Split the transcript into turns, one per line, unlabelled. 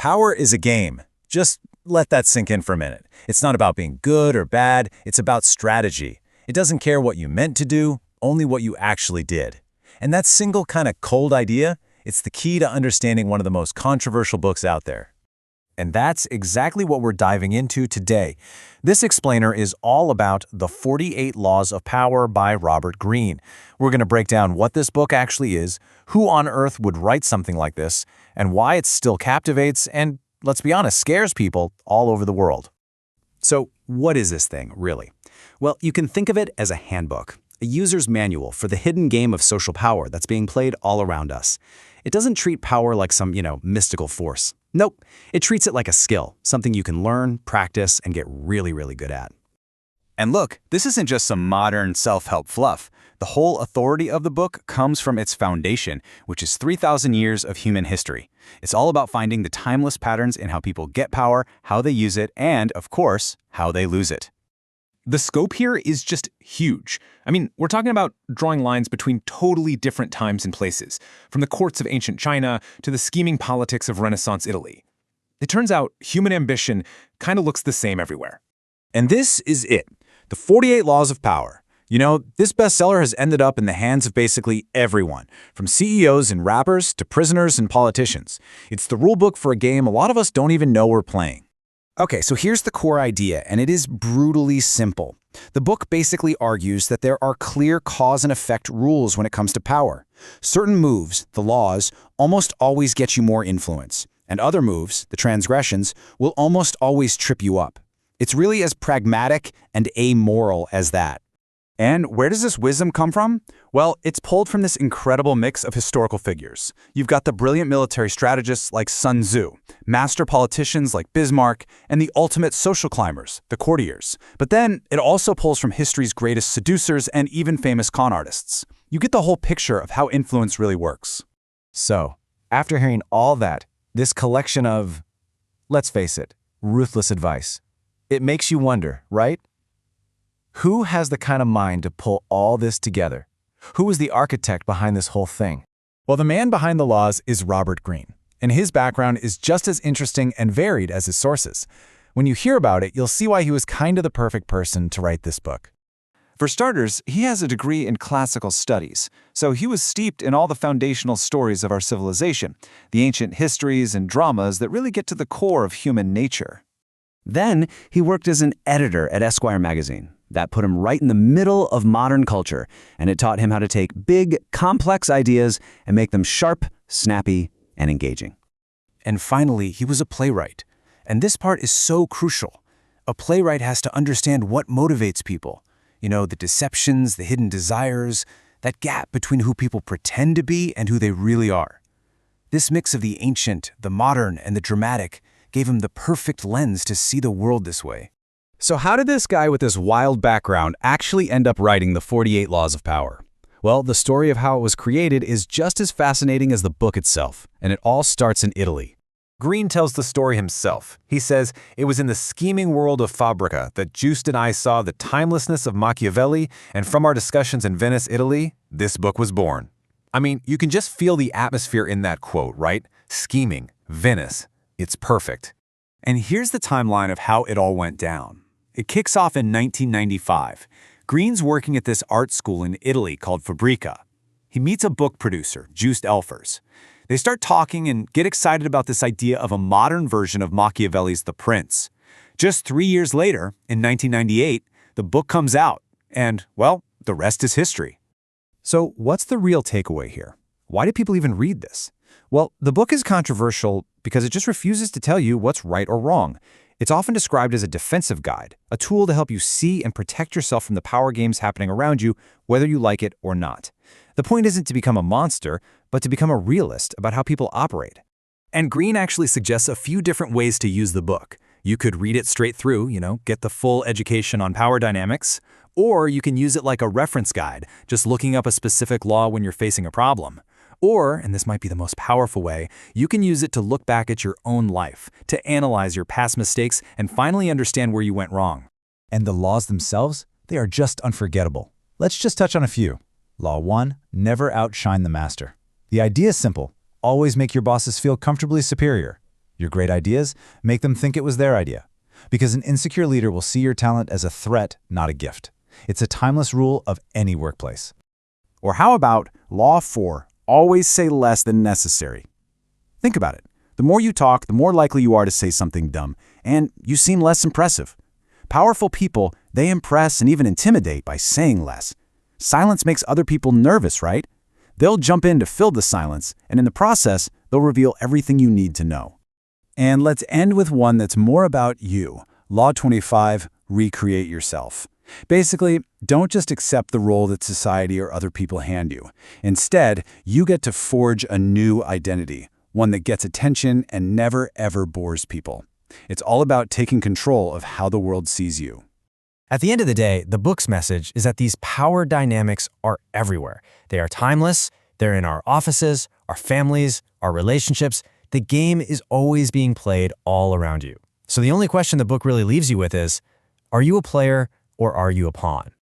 Power is a game. Just let that sink in for a minute. It's not about being good or bad, it's about strategy. It doesn't care what you meant to do, only what you actually did. And that single kind of cold idea, it's the key to understanding one of the most controversial books out there.
And that's exactly what we're diving into today. This explainer is all about The 48 Laws of Power by Robert Greene. We're going to break down what this book actually is, who on earth would write something like this, and why it still captivates and, let's be honest, scares people all over the world.
So, what is this thing, really? Well, you can think of it as a handbook, a user's manual for the hidden game of social power that's being played all around us. It doesn't treat power like some, mystical force. Nope, it treats it like a skill, something you can learn, practice, and get really, really good at.
And look, this isn't just some modern self-help fluff. The whole authority of the book comes from its foundation, which is 3,000 years of human history. It's all about finding the timeless patterns in how people get power, how they use it, and, of course, how they lose it.
The scope here is just huge. I mean, we're talking about drawing lines between totally different times and places, from the courts of ancient China to the scheming politics of Renaissance Italy. It turns out human ambition kind of looks the same everywhere.
And this is it, the 48 Laws of Power. This bestseller has ended up in the hands of basically everyone, from CEOs and rappers to prisoners and politicians. It's the rulebook for a game a lot of us don't even know we're playing.
Okay, so here's the core idea, and it is brutally simple. The book basically argues that there are clear cause and effect rules when it comes to power. Certain moves, the laws, almost always get you more influence, and other moves, the transgressions, will almost always trip you up. It's really as pragmatic and amoral as that.
And where does this wisdom come from? Well, it's pulled from this incredible mix of historical figures. You've got the brilliant military strategists like Sun Tzu, master politicians like Bismarck, and the ultimate social climbers, the courtiers. But then it also pulls from history's greatest seducers and even famous con artists. You get the whole picture of how influence really works.
So, after hearing all that, this collection of, let's face it, ruthless advice, it makes you wonder, right? Who has the kind of mind to pull all this together? Who is the architect behind this whole thing?
Well, the man behind the laws is Robert Greene, and his background is just as interesting and varied as his sources. When you hear about it, you'll see why he was kind of the perfect person to write this book.
For starters, he has a degree in classical studies, so he was steeped in all the foundational stories of our civilization, the ancient histories and dramas that really get to the core of human nature.
Then he worked as an editor at Esquire magazine. That put him right in the middle of modern culture, and it taught him how to take big, complex ideas and make them sharp, snappy, and engaging.
And finally, he was a playwright. And this part is so crucial. A playwright has to understand what motivates people. The deceptions, the hidden desires, that gap between who people pretend to be and who they really are. This mix of the ancient, the modern, and the dramatic gave him the perfect lens to see the world this way.
So how did this guy with this wild background actually end up writing the 48 Laws of Power? Well, the story of how it was created is just as fascinating as the book itself, and it all starts in Italy.
Greene tells the story himself. He says, "It was in the scheming world of Fabrica that Juste and I saw the timelessness of Machiavelli, and from our discussions in Venice, Italy, this book was born." I mean, you can just feel the atmosphere in that quote, right? Scheming, Venice, it's perfect.
And here's the timeline of how it all went down. It kicks off in 1995. Greene's working at this art school in Italy called Fabrica. He meets a book producer, Juste Elfers. They start talking and get excited about this idea of a modern version of Machiavelli's The Prince. Just 3 years later, in 1998, the book comes out, and, well, the rest is history.
So what's the real takeaway here? Why do people even read this? Well, the book is controversial because it just refuses to tell you what's right or wrong. It's often described as a defensive guide, a tool to help you see and protect yourself from the power games happening around you, whether you like it or not. The point isn't to become a monster, but to become a realist about how people operate.
And Greene actually suggests a few different ways to use the book. You could read it straight through, get the full education on power dynamics, or you can use it like a reference guide, just looking up a specific law when you're facing a problem. Or, and this might be the most powerful way, you can use it to look back at your own life, to analyze your past mistakes and finally understand where you went wrong.
And the laws themselves, they are just unforgettable. Let's just touch on a few. Law 1, never outshine the master. The idea is simple. Always make your bosses feel comfortably superior. Your great ideas, make them think it was their idea. Because an insecure leader will see your talent as a threat, not a gift. It's a timeless rule of any workplace.
Or how about Law 4, always say less than necessary? Think about it. The more you talk, the more likely you are to say something dumb, and you seem less impressive. Powerful people, they impress and even intimidate by saying less. Silence makes other people nervous, right? They'll jump in to fill the silence, and in the process, they'll reveal everything you need to know.
And let's end with one that's more about you. Law 25, recreate yourself. Basically, don't just accept the role that society or other people hand you. Instead, you get to forge a new identity, one that gets attention and never ever bores people. It's all about taking control of how the world sees you.
At the end of the day, the book's message is that these power dynamics are everywhere. They are timeless, they're in our offices, our families, our relationships. The game is always being played all around you. So the only question the book really leaves you with is, are you a player or are you a pawn?